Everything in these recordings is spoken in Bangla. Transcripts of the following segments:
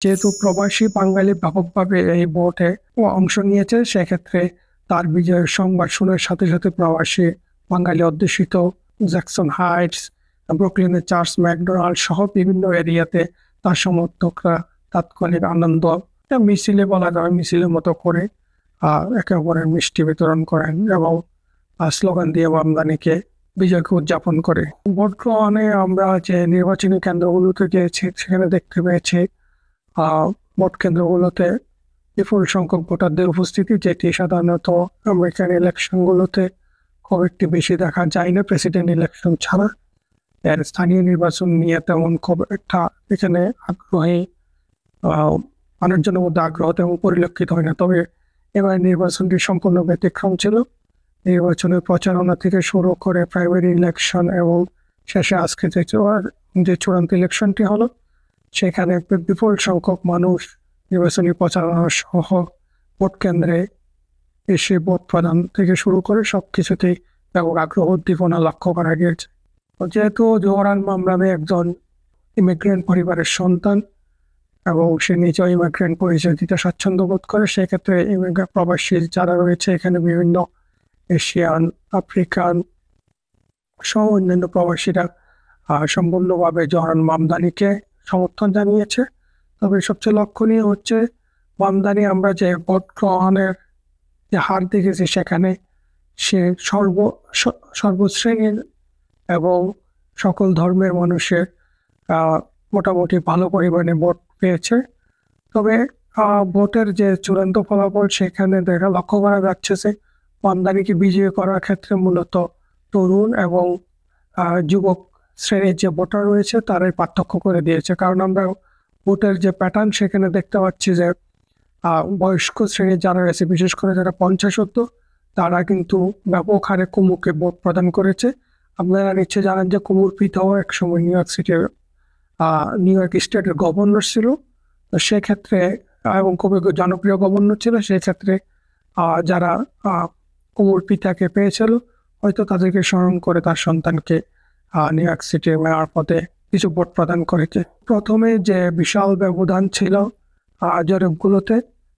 যেহেতু প্রবাসী বাঙালি ব্যাপকভাবে এই ভোটে অংশ নিয়েছে, সেক্ষেত্রে তার বিজয়ের সংবাদ শোনার সাথে সাথে প্রবাসী বাঙালি অধ্যুষিত জ্যাকসন হাইটস, ব্রুকলিনের চার্লস ম্যাকডোনাল্ড সহ বিভিন্ন এরিয়াতে তার সমর্থকরা তাৎক্ষণিক আনন্দ মিছিলে বলা যায় মিছিলের মতো করে একে অপরের মিষ্টি বিতরণ করেন এবং স্লোগান দিয়ে আমদানিকে বিজয়কে উদযাপন করে। ভোট গ্রহণে আমরা যে নির্বাচনী কেন্দ্রগুলোতে গিয়েছি সেখানে দেখতে পেয়েছি ভোট কেন্দ্রগুলোতে বিপুল সংখ্যক ভোটারদের উপস্থিতি, যেটি সাধারণত আমেরিকান ইলেকশনগুলোতে খুব একটি বেশি দেখা যায় না। প্রেসিডেন্ট ইলেকশন ছাড়া এর স্থানীয় নির্বাচন নিয়ে তেমন খুব একটা এখানে আগ্রহী মানুষজনের মধ্যে আগ্রহ তেমন পরিলক্ষিত হয় না। তবে এবার নির্বাচনটি সম্পূর্ণ ব্যতিক্রম ছিল। নির্বাচনের প্রচারণা থেকে শুরু করে প্রাইমারি ইলেকশন এবং শেষে আজকে যে চূড়ান্ত ইলেকশনটি হলো, সেখানে বিপুল সংখ্যক মানুষ নির্বাচনী প্রচারণা সহ ভোট কেন্দ্রে এসে ভোট প্রদান থেকে শুরু করে সবকিছুতেই ব্যাপক আগ্রহ উদ্দীপনা লক্ষ্য করা গিয়েছে। যেহেতু জোহরান মামলামে একজন ইমিগ্রেন্ট পরিবারের সন্তান এবং সে নিজেও ইমিগ্রেন্ট পরিচয় দিতে স্বাচ্ছন্দ্য বোধ করে, সেক্ষেত্রে প্রবাসী যারা রয়েছে এখানে বিভিন্ন এশিয়ান, আফ্রিকান সহ অন্যান্য প্রবাসীরা সম্পূর্ণভাবে জোহরান মামদানিকে সমর্থন জানিয়েছে। তবে সবচেয়ে লক্ষণীয় হচ্ছে মামদানি আমরা যে ভোট গ্রহণের যে হার দেখেছি, সেখানে সে সর্বশ্রেণীর এবং সকল ধর্মের মানুষের মোটামুটি ভালো পরিমাণে ভোট পেয়েছে। তবে ভোটের যে চূড়ান্ত ফলাফল সেখানে লক্ষ্য করা যাচ্ছে যে মামদানিকে বিজয়ী করার ক্ষেত্রে মূলত তরুণ এবং যুবক শ্রেণীর যে ভোটার রয়েছে তারাই পার্থক্য করে দিয়েছে। কারণ আমরা ভোটের যে প্যাটার্ন সেখানে দেখতে পাচ্ছি যে বয়স্ক শ্রেণীর যারা রয়েছে, বিশেষ করে যারা 50 তারা কিন্তু ব্যাপক হারে কুমুকে ভোট প্রদান করেছে। আপনারা নিশ্চয় জানেন যে কুমুর পিতাও একসময় নিউ ইয়র্ক স্টেটের গভর্নর ছিল। তো সেক্ষেত্রে এবং খুবই জনপ্রিয় গভর্নর ছিল। সেক্ষেত্রে যারা কুমুর পিতাকে পেয়েছিল হয়তো তাদেরকে স্মরণ করে তার সন্তানকে নিউ ইয়র্ক সিটি মেয়র পদে কিছু ভোট প্রদান করেছে। প্রথমে যে বিশাল ব্যবধান ছিল জরিপগুলোতে,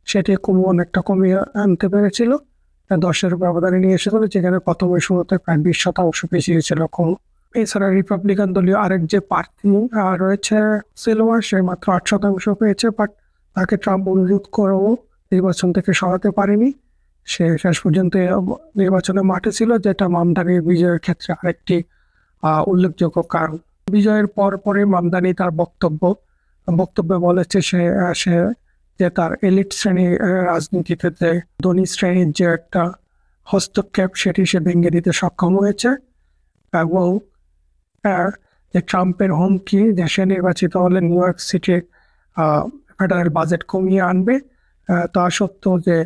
সেটি কুমু অনেকটা কমিয়ে আনতে পেরেছিল, 10-এর ব্যবধানে নিয়ে এসেছিল, যেখানে প্রথমে শুরুতে প্রায় 20% পিছিয়ে ছিল কুমু। এছাড়া রিপাবলিকান দলীয় আরেক যে প্রার্থী রয়েছে সিলভার, সে মাত্র 8% পেয়েছে, বাট তাকে ট্রাম্প অনুরোধ করেও নির্বাচন থেকে সরাতে পারেনি। সে শেষ পর্যন্ত নির্বাচনের মাঠে ছিল, যেটা মামদানির বিজয়ের ক্ষেত্রে আরেকটি উল্লেখযোগ্য কারণ। বিজয়ের পরে মামদানি তার বক্তব্যে বলেছে সে যে তার এলিট শ্রেণীর রাজনীতিতে যে ধনী শ্রেণীর যে একটা হস্তক্ষেপ সেটি সে ভেঙে দিতে সক্ষম হয়েছে এবং যে ট্রাম্পের হুমকি যে সে নির্বাচিত হলে নিউ ইয়র্ক সিটির ফেডারেল বাজেট কমিয়ে আনবে, তা সত্ত্বেও যে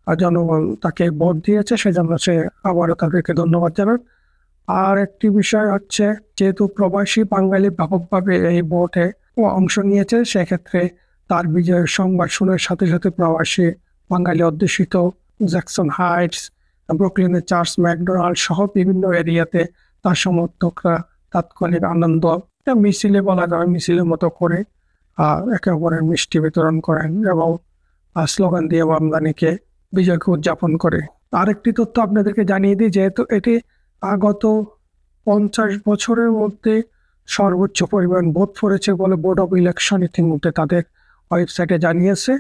জনগণ তাকে ভোট দিয়েছে, সেজন্য সে আবারও তাদেরকে ধন্যবাদ জানান। আর একটি বিষয় হচ্ছে, যেহেতু প্রবাসী বাঙালি ব্যাপকভাবে এই ভোটে অংশ নিয়েছে, সেক্ষেত্রে তার বিজয়ের সংবাদ শোনার সাথে সাথে প্রবাসী বাঙালি অধ্যুষিত জ্যাকসন হাইটস, ব্রুকলিনের চার্লস ম্যাকডোনাল্ড সহ বিভিন্ন এরিয়াতে তার সমর্থকরা তাৎক্ষণিক আনন্দ মিছিলে বলা যায় মিছিলের মতো করে একে অপরের মিষ্টি বিতরণ করেন এবং স্লোগান দিয়ে আমদানিকে বিজয়কে উদযাপন করে। আরেকটি তথ্য আপনাদেরকে জানিয়ে দিই, যেহেতু এটি গত 50 বছরের মধ্যে সর্বোচ্চ পরিমাণ ভোট পড়েছে বলে বোর্ড অফ ইলেকশন ইতিমধ্যে তাদের ওয়েবসাইটে জানিয়েছে।